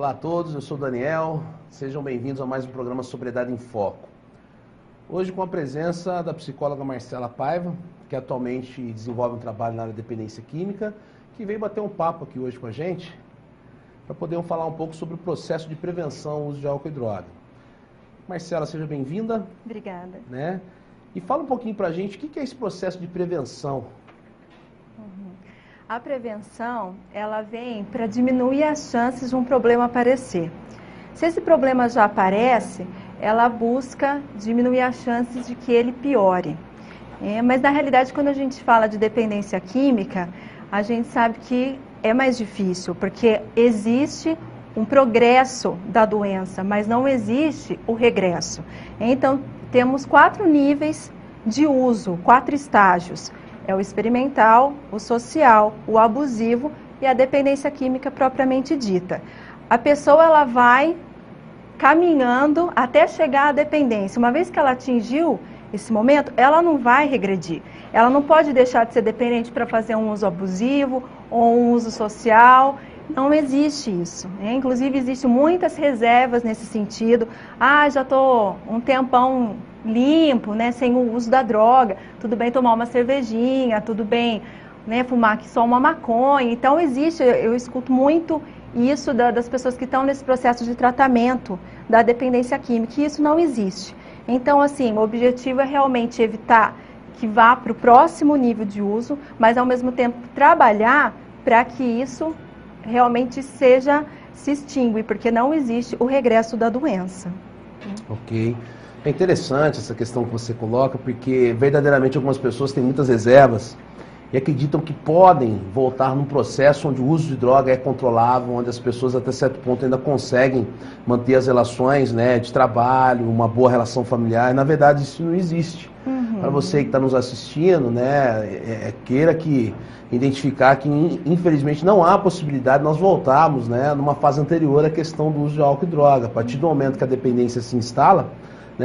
Olá a todos, eu sou o Daniel, sejam bem-vindos a mais um programa Sobriedade em Foco. Hoje com a presença da psicóloga Marcela Paiva, que atualmente desenvolve um trabalho na área de dependência química, que veio bater um papo aqui hoje com a gente, para podermos falar um pouco sobre o processo de prevenção ao uso de álcool e droga. Marcela, seja bem-vinda. Obrigada. E fala um pouquinho para a gente o que é esse processo de prevenção. A prevenção, ela vem para diminuir as chances de um problema aparecer. Se esse problema já aparece, ela busca diminuir as chances de que ele piore. Mas na realidade, quando a gente fala de dependência química, a gente sabe que é mais difícil, porque existe um progresso da doença, mas não existe o regresso. Então, temos 4 níveis de uso, 4 estágios. É o experimental, o social, o abusivo e a dependência química propriamente dita. A pessoa ela vai caminhando até chegar à dependência. Uma vez que ela atingiu esse momento, ela não vai regredir. Ela não pode deixar de ser dependente para fazer um uso abusivo ou um uso social. Não existe isso. Inclusive, existem muitas reservas nesse sentido. Já estou um tempão limpo, sem o uso da droga. Tudo bem tomar uma cervejinha, tudo bem fumar aqui só uma maconha. Então, eu escuto muito isso das pessoas que estão nesse processo de tratamento da dependência química, e isso não existe. Então, assim, o objetivo é realmente evitar que vá para o próximo nível de uso, mas, ao mesmo tempo, trabalhar para que isso realmente se extingue, porque não existe o regresso da doença. Ok. É interessante essa questão que você coloca, porque verdadeiramente algumas pessoas têm muitas reservas e acreditam que podem voltar num processo onde o uso de droga é controlável, onde as pessoas até certo ponto ainda conseguem manter as relações de trabalho, uma boa relação familiar. E, na verdade, isso não existe. Para você que está nos assistindo, queira que identificar que, infelizmente, não há possibilidade de nós voltarmos numa fase anterior à questão do uso de álcool e droga. A partir do momento que a dependência se instala,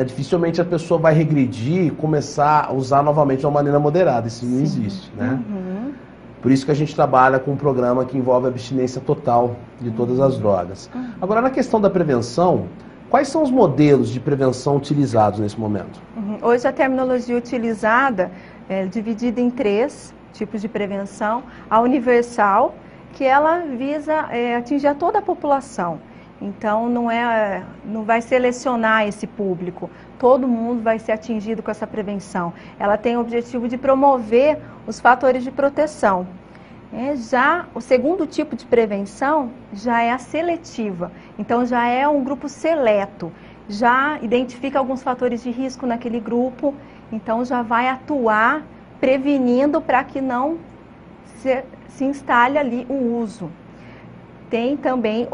dificilmente a pessoa vai regredir e começar a usar novamente de uma maneira moderada. Isso não existe. Por isso que a gente trabalha com um programa que envolve a abstinência total de todas as drogas. Agora, na questão da prevenção, quais são os modelos de prevenção utilizados nesse momento? Hoje a terminologia utilizada é dividida em 3 tipos de prevenção. A universal, que ela visa atingir a toda a população. Então, não vai selecionar esse público. Todo mundo vai ser atingido com essa prevenção. Ela tem o objetivo de promover os fatores de proteção. Já o segundo tipo de prevenção já é a seletiva. Então, já é um grupo seleto. Já identifica alguns fatores de risco naquele grupo. Então, já vai atuar prevenindo para que não se instale ali o uso. Tem também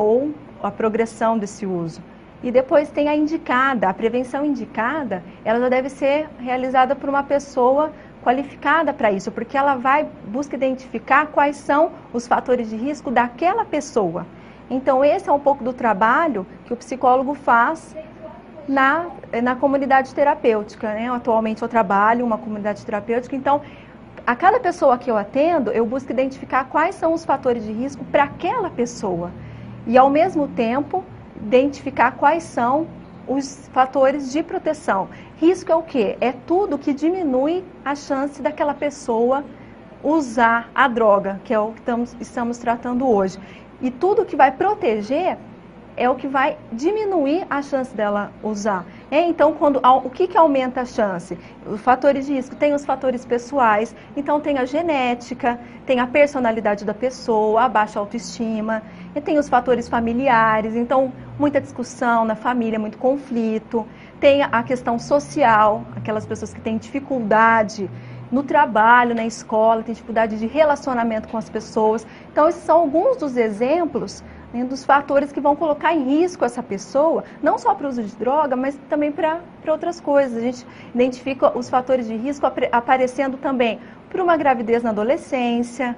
a progressão desse uso. E depois tem a indicada. A prevenção indicada, ela já deve ser realizada por uma pessoa qualificada para isso, porque ela busca identificar quais são os fatores de risco daquela pessoa. Então, esse é um pouco do trabalho que o psicólogo faz na comunidade terapêutica. Atualmente eu trabalho em uma comunidade terapêutica, então, a cada pessoa que eu atendo, eu busco identificar quais são os fatores de risco para aquela pessoa. E, ao mesmo tempo, identificar quais são os fatores de proteção. Risco é o quê? É tudo que diminui a chance daquela pessoa usar a droga, que é o que estamos tratando hoje. E tudo que vai proteger é o que vai diminuir a chance dela usar. Então, o que aumenta a chance? Os fatores de risco, tem os fatores pessoais, então tem a genética, tem a personalidade da pessoa, a baixa autoestima, e tem os fatores familiares, então muita discussão na família, muito conflito, tem a questão social, aquelas pessoas que têm dificuldade no trabalho, na escola, têm dificuldade de relacionamento com as pessoas. Então, esses são alguns dos exemplos dos fatores que vão colocar em risco essa pessoa, não só para o uso de droga, mas também para outras coisas. A gente identifica os fatores de risco aparecendo também por uma gravidez na adolescência,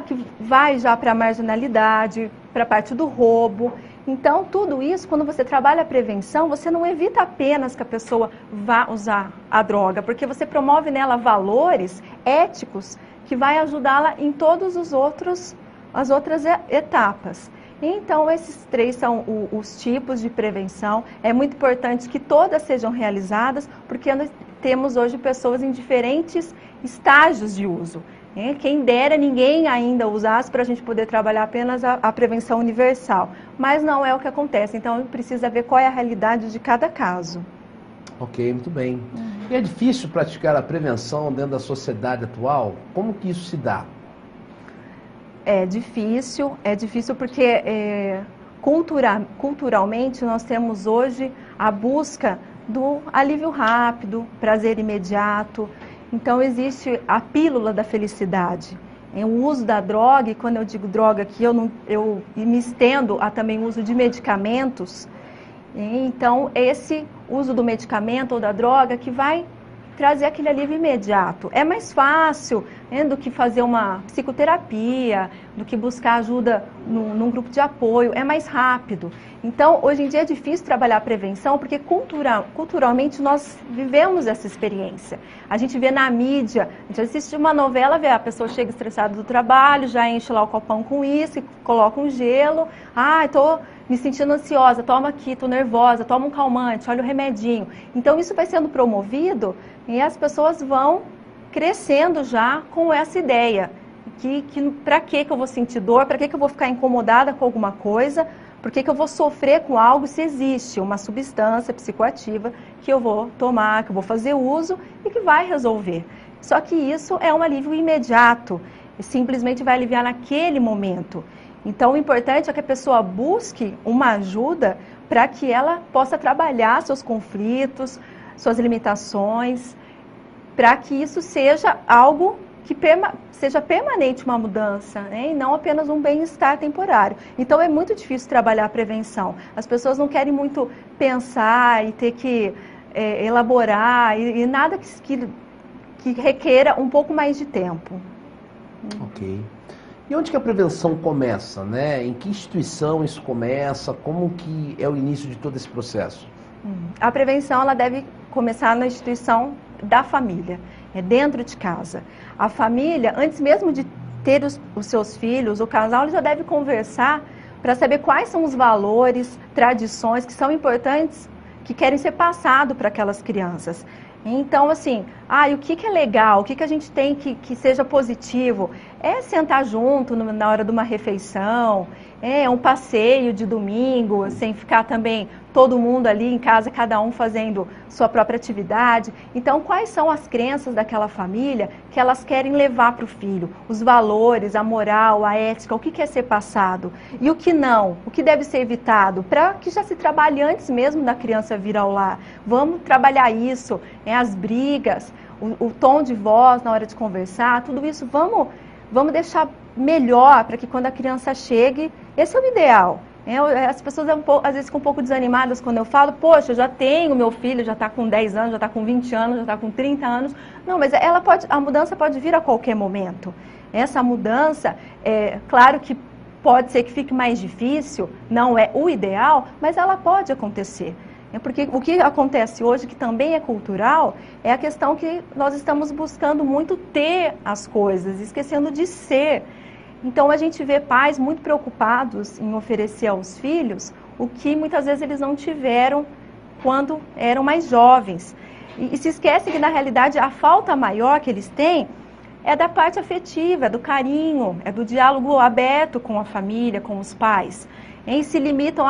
que vai já para a marginalidade, para a parte do roubo. Então, tudo isso, quando você trabalha a prevenção, você não evita apenas que a pessoa vá usar a droga, porque você promove nela valores éticos que vai ajudá-la em todos as outras etapas. Então, esses 3 são os tipos de prevenção. É muito importante que todas sejam realizadas, porque nós temos hoje pessoas em diferentes estágios de uso. Quem dera ninguém ainda usasse para a gente poder trabalhar apenas a prevenção universal. Mas não é o que acontece. Então, precisa ver qual é a realidade de cada caso. Ok, muito bem. E é difícil praticar a prevenção dentro da sociedade atual? Como que isso se dá? É difícil porque culturalmente nós temos hoje a busca do alívio rápido, prazer imediato. Então existe a pílula da felicidade. O uso da droga, e quando eu digo droga aqui, eu me estendo a também o uso de medicamentos. Então esse uso do medicamento ou da droga que vai trazer aquele alívio imediato. É mais fácil, do que fazer uma psicoterapia, do que buscar ajuda num grupo de apoio, é mais rápido. Então, hoje em dia é difícil trabalhar a prevenção, porque culturalmente nós vivemos essa experiência. A gente vê na mídia, a gente assiste uma novela, vê a pessoa chega estressada do trabalho, já enche lá o copão com uísque, coloca um gelo, estou me sentindo ansiosa, toma aqui, estou nervosa, toma um calmante, olha o remedinho. Então, isso vai sendo promovido e as pessoas vão crescendo já com essa ideia. Que para que eu vou sentir dor, para que eu vou ficar incomodada com alguma coisa, por que eu vou sofrer com algo se existe uma substância psicoativa que eu vou tomar, que eu vou fazer uso e que vai resolver. Só que isso é um alívio imediato, simplesmente vai aliviar naquele momento. Então, o importante é que a pessoa busque uma ajuda para que ela possa trabalhar seus conflitos, suas limitações, para que isso seja algo que seja permanente, uma mudança, e não apenas um bem-estar temporário. Então, é muito difícil trabalhar a prevenção. As pessoas não querem muito pensar e ter que elaborar, e nada que requeira um pouco mais de tempo. Ok. E onde que a prevenção começa, né? Em que instituição isso começa? Como que é o início de todo esse processo? A prevenção ela deve começar na instituição da família, dentro de casa. A família, antes mesmo de ter os seus filhos, o casal, ele já deve conversar para saber quais são os valores, tradições que são importantes, que querem ser passados para aquelas crianças. Então, assim, o que é legal, o que a gente tem que seja positivo? É sentar junto na hora de uma refeição, é um passeio de domingo, sem ficar também todo mundo ali em casa, cada um fazendo sua própria atividade. Então, quais são as crenças daquela família que elas querem levar para o filho? Os valores, a moral, a ética, o que quer ser passado? E o que não? O que deve ser evitado? Para que já se trabalhe antes mesmo da criança vir ao lar. Vamos trabalhar isso, as brigas, o tom de voz na hora de conversar, tudo isso vamos deixar melhor para que quando a criança chegue, esse é o ideal. As pessoas às vezes ficam um pouco desanimadas quando eu falo, poxa, eu já tenho meu filho, já está com 10 anos, já está com 20 anos, já está com 30 anos. Não, mas a mudança pode vir a qualquer momento. Essa mudança, claro que pode ser que fique mais difícil, não é o ideal, mas ela pode acontecer. Porque o que acontece hoje, que também é cultural, é a questão que nós estamos buscando muito ter as coisas, esquecendo de ser. Então, a gente vê pais muito preocupados em oferecer aos filhos o que muitas vezes eles não tiveram quando eram mais jovens. E se esquece que, na realidade, a falta maior que eles têm é da parte afetiva, é do carinho, é do diálogo aberto com a família, com os pais. E se limitam,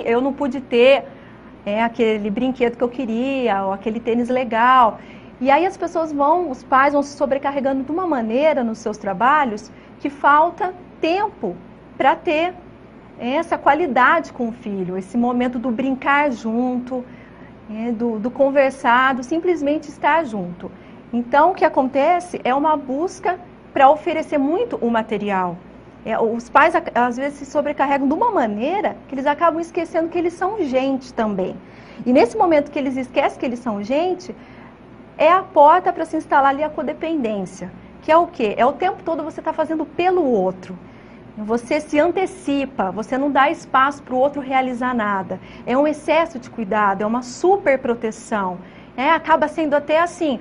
eu não pude ter aquele brinquedo que eu queria, ou aquele tênis legal. E aí os pais vão se sobrecarregando de uma maneira nos seus trabalhos que falta tempo para ter essa qualidade com o filho, esse momento do brincar junto, do conversar, do simplesmente estar junto. Então, o que acontece é uma busca para oferecer muito o material. Os pais, às vezes, se sobrecarregam de uma maneira que eles acabam esquecendo que eles são gente também. E nesse momento que eles esquecem que eles são gente, é a porta para se instalar ali a codependência. Que é o quê? É o tempo todo você está fazendo pelo outro. Você se antecipa, você não dá espaço para o outro realizar nada. É um excesso de cuidado, é uma super proteção. Acaba sendo até assim,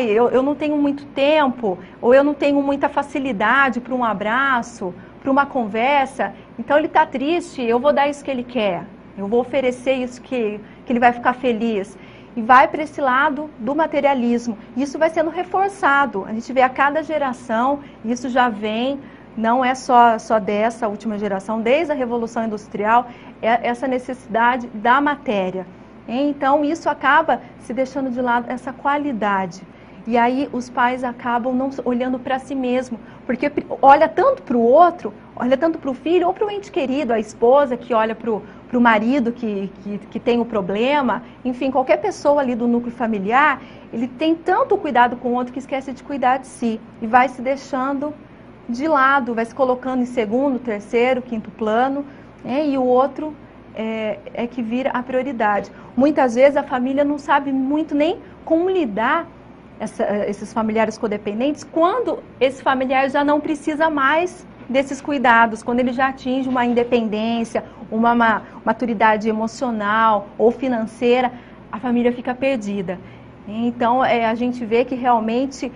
eu não tenho muito tempo, ou eu não tenho muita facilidade para um abraço, para uma conversa, então ele está triste, eu vou dar isso que ele quer, eu vou oferecer isso que ele vai ficar feliz. E vai para esse lado do materialismo. Isso vai sendo reforçado. A gente vê a cada geração, isso já vem, não é só dessa última geração, desde a Revolução Industrial, essa necessidade da matéria. Então, isso acaba se deixando de lado essa qualidade. E aí os pais acabam não olhando para si mesmo, porque olha tanto para o outro, olha tanto para o filho ou para o ente querido, a esposa que olha para o marido que tem o problema, enfim, qualquer pessoa ali do núcleo familiar, ele tem tanto cuidado com o outro que esquece de cuidar de si e vai se deixando de lado, vai se colocando em segundo, terceiro, quinto plano, e o outro é que vira a prioridade. Muitas vezes a família não sabe muito nem como lidar esses familiares codependentes, quando esse familiar já não precisa mais desses cuidados, quando ele já atinge uma independência, uma maturidade emocional ou financeira, a família fica perdida. Então, a gente vê que realmente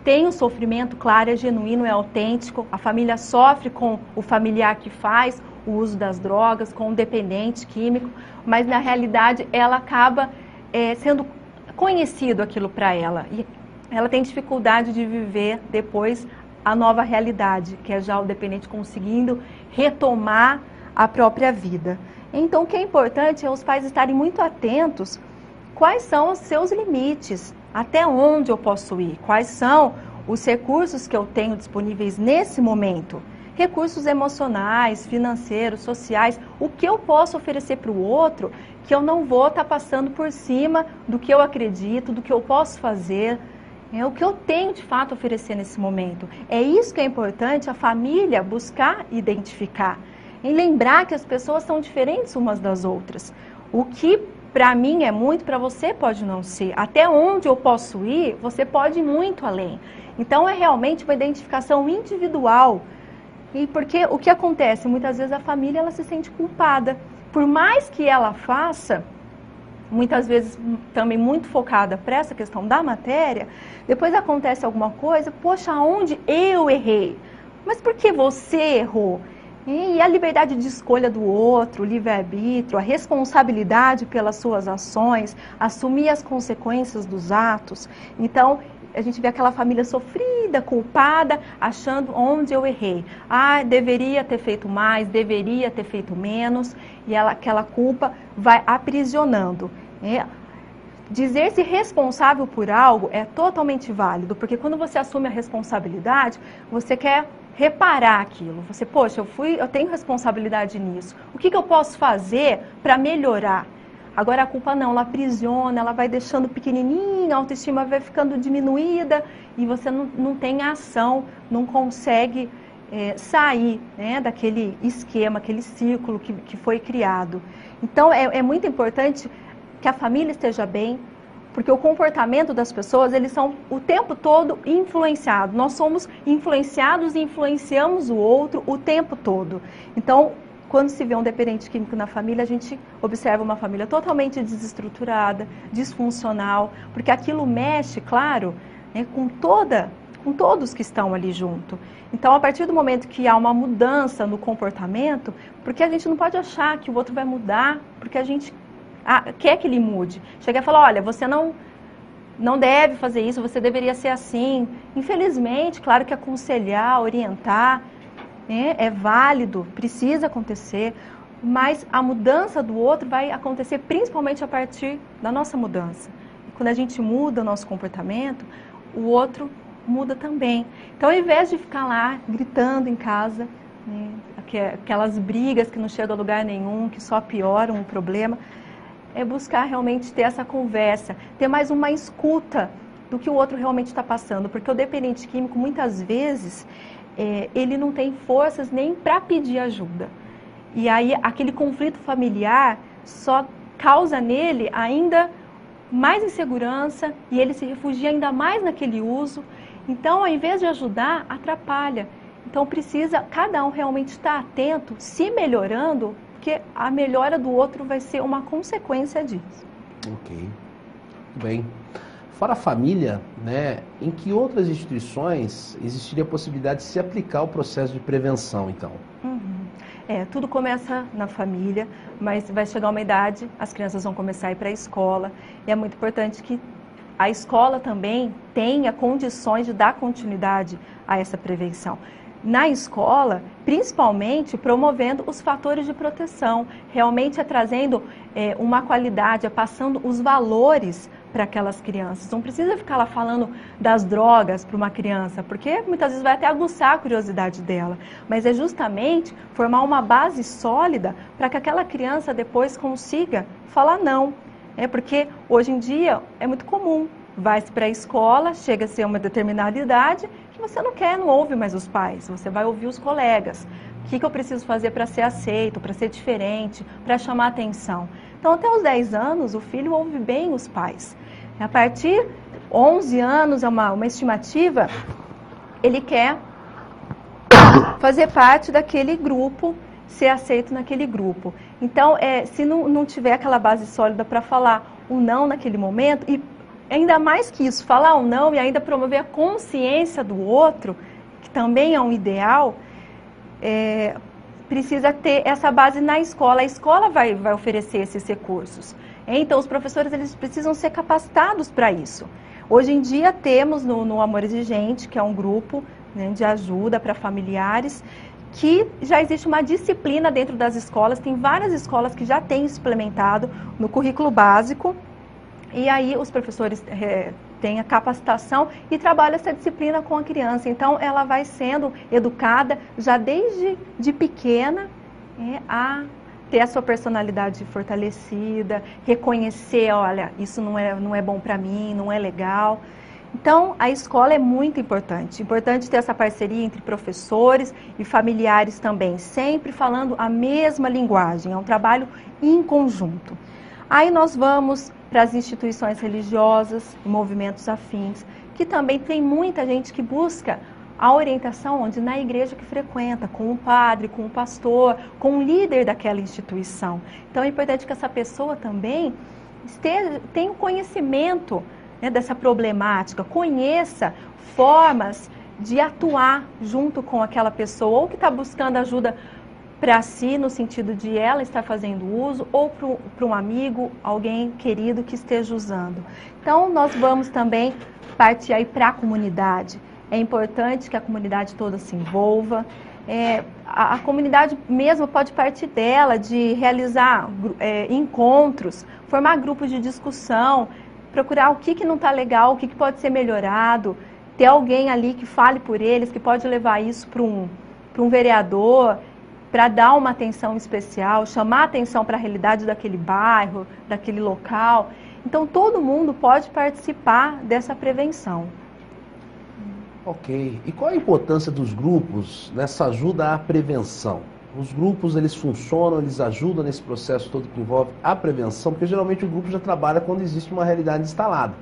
tem um sofrimento, claro, é genuíno, é autêntico, a família sofre com o familiar que faz o uso das drogas, com o dependente químico, mas na realidade ela acaba sendo conhecido aquilo para ela, e ela tem dificuldade de viver depois a nova realidade, que é já o dependente conseguindo retomar a própria vida. Então, o que é importante é os pais estarem muito atentos quais são os seus limites, até onde eu posso ir, quais são os recursos que eu tenho disponíveis nesse momento, recursos emocionais, financeiros, sociais, o que eu posso oferecer para o outro, que eu não vou estar passando por cima do que eu acredito, do que eu posso fazer, o que eu tenho de fato a oferecer nesse momento. É isso que é importante a família buscar identificar, e lembrar que as pessoas são diferentes umas das outras. O que para mim é muito, para você pode não ser. Até onde eu posso ir, você pode ir muito além. Então é realmente uma identificação individual. E porque o que acontece? Muitas vezes a família ela se sente culpada. Por mais que ela faça, muitas vezes também muito focada para essa questão da matéria, depois acontece alguma coisa, poxa, onde eu errei? Mas por que você errou? E a liberdade de escolha do outro, o livre-arbítrio, a responsabilidade pelas suas ações, assumir as consequências dos atos. Então, a gente vê aquela família sofrida, culpada, achando onde eu errei. Ah, deveria ter feito mais, deveria ter feito menos, e aquela culpa vai aprisionando. Dizer-se responsável por algo é totalmente válido, porque quando você assume a responsabilidade, você quer reparar aquilo. Você, poxa, eu tenho responsabilidade nisso. O que eu posso fazer para melhorar? Agora a culpa não, ela aprisiona, ela vai deixando pequenininha, a autoestima vai ficando diminuída e você não tem ação, não consegue sair daquele esquema, aquele círculo que foi criado. Então é muito importante que a família esteja bem, porque o comportamento das pessoas, eles são o tempo todo influenciados. Nós somos influenciados e influenciamos o outro o tempo todo. Então, quando se vê um dependente químico na família, a gente observa uma família totalmente desestruturada, disfuncional, porque aquilo mexe, claro, com todos que estão ali junto. Então, a partir do momento que há uma mudança no comportamento, porque a gente não pode achar que o outro vai mudar, porque a gente quer que ele mude. Chega e fala, olha, você não deve fazer isso, você deveria ser assim. Infelizmente, claro que aconselhar, orientar, é válido, precisa acontecer, mas a mudança do outro vai acontecer principalmente a partir da nossa mudança. Quando a gente muda o nosso comportamento, o outro muda também. Então, ao invés de ficar lá gritando em casa, aquelas brigas que não chegam a lugar nenhum, que só pioram o problema, é buscar realmente ter essa conversa, ter mais uma escuta do que o outro realmente está passando, porque o dependente químico, muitas vezes, ele não tem forças nem para pedir ajuda. E aí, aquele conflito familiar só causa nele ainda mais insegurança e ele se refugia ainda mais naquele uso. Então, ao invés de ajudar, atrapalha. Então, precisa cada um realmente estar atento, se melhorando, porque a melhora do outro vai ser uma consequência disso. Ok. Muito bem. Fora a família, né, em que outras instituições existiria a possibilidade de se aplicar o processo de prevenção, então? Tudo começa na família, mas vai chegar uma idade, as crianças vão começar a ir para a escola, e é muito importante que a escola também tenha condições de dar continuidade a essa prevenção. Na escola, principalmente promovendo os fatores de proteção, realmente trazendo uma qualidade, passando os valores para aquelas crianças. Não precisa ficar lá falando das drogas para uma criança, porque muitas vezes vai até aguçar a curiosidade dela, mas é justamente formar uma base sólida para que aquela criança depois consiga falar não. Porque hoje em dia é muito comum, vai-se para a escola, chega a ser uma determinada idade, que você não quer, não ouve mais os pais, você vai ouvir os colegas. O que eu preciso fazer para ser aceito, para ser diferente, para chamar atenção? Então, até os 10 anos, o filho ouve bem os pais. A partir de 11 anos, é uma estimativa, ele quer fazer parte daquele grupo, ser aceito naquele grupo. Então, se não tiver aquela base sólida para falar o não naquele momento, e ainda mais que isso, falar o não e ainda promover a consciência do outro, que também é um ideal, precisa ter essa base na escola. A escola vai oferecer esses recursos. Então, os professores eles precisam ser capacitados para isso. Hoje em dia, temos no Amor Exigente, que é um grupo, né, de ajuda para familiares, que já existe uma disciplina dentro das escolas, tem várias escolas que já têm isso implementado no currículo básico, e aí os professores têm a capacitação e trabalham essa disciplina com a criança. Então, ela vai sendo educada já desde pequena, a ter a sua personalidade fortalecida, reconhecer, olha, isso não é bom para mim, não é legal. Então, a escola é muito importante. Importante ter essa parceria entre professores e familiares também, sempre falando a mesma linguagem, é um trabalho em conjunto. Aí nós vamos para as instituições religiosas e movimentos afins, que também tem muita gente que busca a orientação onde na igreja que frequenta, com o padre, com o pastor, com o líder daquela instituição. Então é importante que essa pessoa também tenha um conhecimento, né, dessa problemática, conheça formas de atuar junto com aquela pessoa, ou que está buscando ajuda para si, no sentido de ela estar fazendo uso, ou para um amigo, alguém querido que esteja usando. Então nós vamos também partir aí para a comunidade. É importante que a comunidade toda se envolva. A comunidade mesmo pode partir dela, de realizar encontros, formar grupos de discussão, procurar o que não está legal, o que pode ser melhorado, ter alguém ali que fale por eles, que pode levar isso para um vereador, para dar uma atenção especial, chamar atenção para a realidade daquele bairro, daquele local. Então, todo mundo pode participar dessa prevenção. Ok. E qual a importância dos grupos nessa ajuda à prevenção? Os grupos, eles funcionam, eles ajudam nesse processo todo que envolve a prevenção, porque geralmente o grupo já trabalha quando existe uma realidade instalada,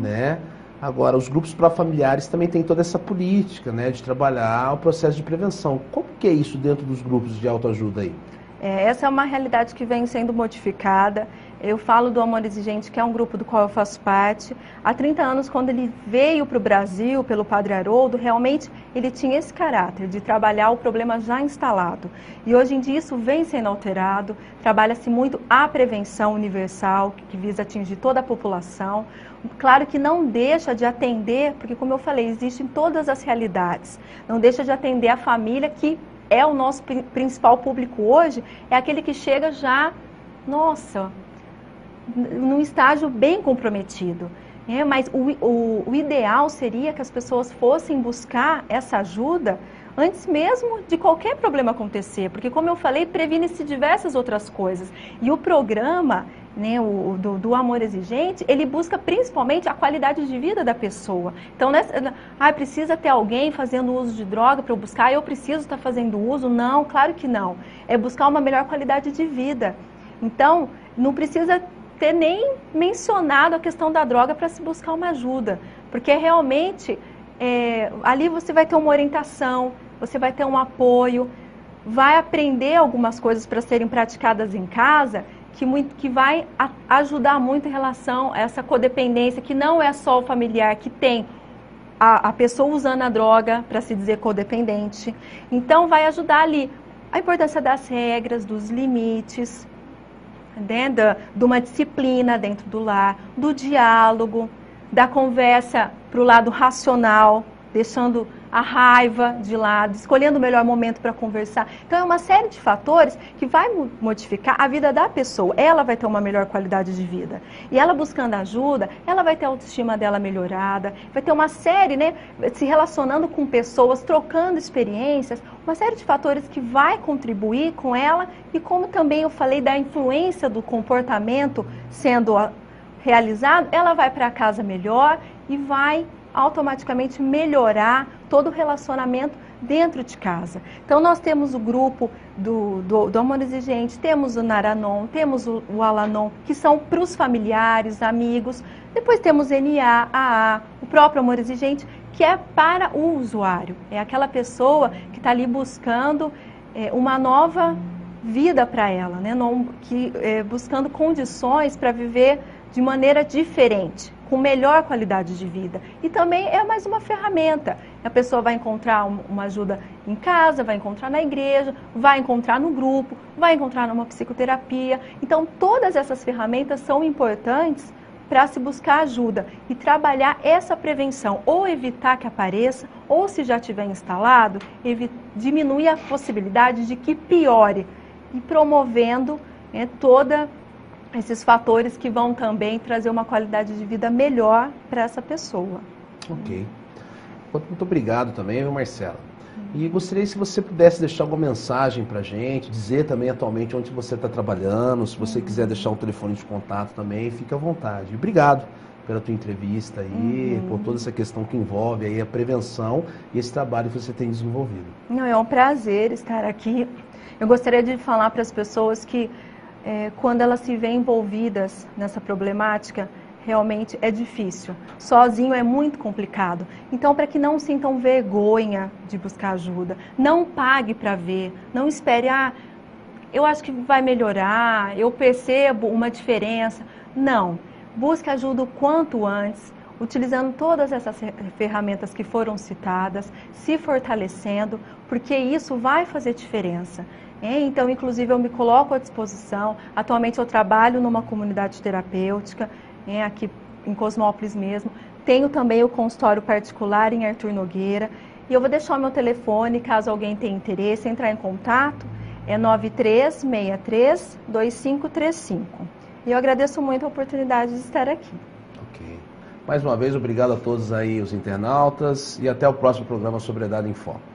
né? Agora, os grupos para familiares também têm toda essa política, né, de trabalhar o processo de prevenção. Como que é isso dentro dos grupos de autoajuda aí? Essa é uma realidade que vem sendo modificada. Eu falo do Amor Exigente, que é um grupo do qual eu faço parte. Há 30 anos, quando ele veio para o Brasil, pelo Padre Haroldo, realmente ele tinha esse caráter de trabalhar o problema já instalado. E hoje em dia isso vem sendo alterado, trabalha-se muito a prevenção universal, que visa atingir toda a população. Claro que não deixa de atender, porque como eu falei, existem todas as realidades. Não deixa de atender a família, que é o nosso principal público hoje, é aquele que chega já, nossa, num estágio bem comprometido. Mas o ideal seria que as pessoas fossem buscar essa ajuda antes mesmo de qualquer problema acontecer, porque como eu falei, previne-se diversas outras coisas. E o programa, né, do Amor Exigente, ele busca principalmente a qualidade de vida da pessoa. Então, precisa ter alguém fazendo uso de droga para eu buscar, eu preciso estar fazendo uso? Não, claro que não. É buscar uma melhor qualidade de vida. Então, não precisa ter nem mencionado a questão da droga para se buscar uma ajuda, porque realmente ali você vai ter uma orientação, você vai ter um apoio, vai aprender algumas coisas para serem praticadas em casa, que vai ajudar muito em relação a essa codependência, que não é só o familiar que tem a pessoa usando a droga para se dizer codependente. Então, vai ajudar ali a importância das regras, dos limites, né, de uma disciplina dentro do lar, do diálogo, da conversa para o lado racional, deixando a raiva de lado, escolhendo o melhor momento para conversar. Então, é uma série de fatores que vai modificar a vida da pessoa. Ela vai ter uma melhor qualidade de vida. E ela buscando ajuda, ela vai ter a autoestima dela melhorada, vai ter uma série, né, se relacionando com pessoas, trocando experiências, uma série de fatores que vai contribuir com ela e como também eu falei da influência do comportamento sendo realizado, ela vai para casa melhor e vai automaticamente melhorar todo o relacionamento dentro de casa. Então, nós temos o grupo do Amor Exigente, temos o Naranon, temos o Alanon, que são para os familiares, amigos. Depois temos NA, AA, o próprio Amor Exigente, que é para o usuário. É aquela pessoa que está ali buscando uma nova vida para ela, né? Buscando condições para viver de maneira diferente, com melhor qualidade de vida. E também é mais uma ferramenta. A pessoa vai encontrar uma ajuda em casa, vai encontrar na igreja, vai encontrar no grupo, vai encontrar numa psicoterapia. Então, todas essas ferramentas são importantes para se buscar ajuda e trabalhar essa prevenção, ou evitar que apareça, ou se já tiver instalado, diminuir a possibilidade de que piore, e promovendo toda esses fatores que vão também trazer uma qualidade de vida melhor para essa pessoa. Ok. Muito obrigado também, Marcela. E gostaria se você pudesse deixar alguma mensagem para a gente, dizer também atualmente onde você está trabalhando, se você quiser deixar um telefone de contato também, fique à vontade. Obrigado pela tua entrevista aí, por toda essa questão que envolve aí a prevenção e esse trabalho que você tem desenvolvido. Não, é um prazer estar aqui. Eu gostaria de falar para as pessoas que quando elas se veem envolvidas nessa problemática, realmente é difícil. Sozinho é muito complicado. Então, para que não sintam vergonha de buscar ajuda, não pague para ver, não espere, eu acho que vai melhorar, eu percebo uma diferença. Não, busque ajuda o quanto antes, utilizando todas essas ferramentas que foram citadas, se fortalecendo, porque isso vai fazer diferença. Então, inclusive, eu me coloco à disposição. Atualmente, eu trabalho numa comunidade terapêutica, aqui em Cosmópolis mesmo. Tenho também o consultório particular em Arthur Nogueira. E eu vou deixar o meu telefone, caso alguém tenha interesse, entrar em contato. É 9363-2535. E eu agradeço muito a oportunidade de estar aqui. Ok. Mais uma vez, obrigado a todos aí, os internautas. E até o próximo programa Sobriedade em Foco.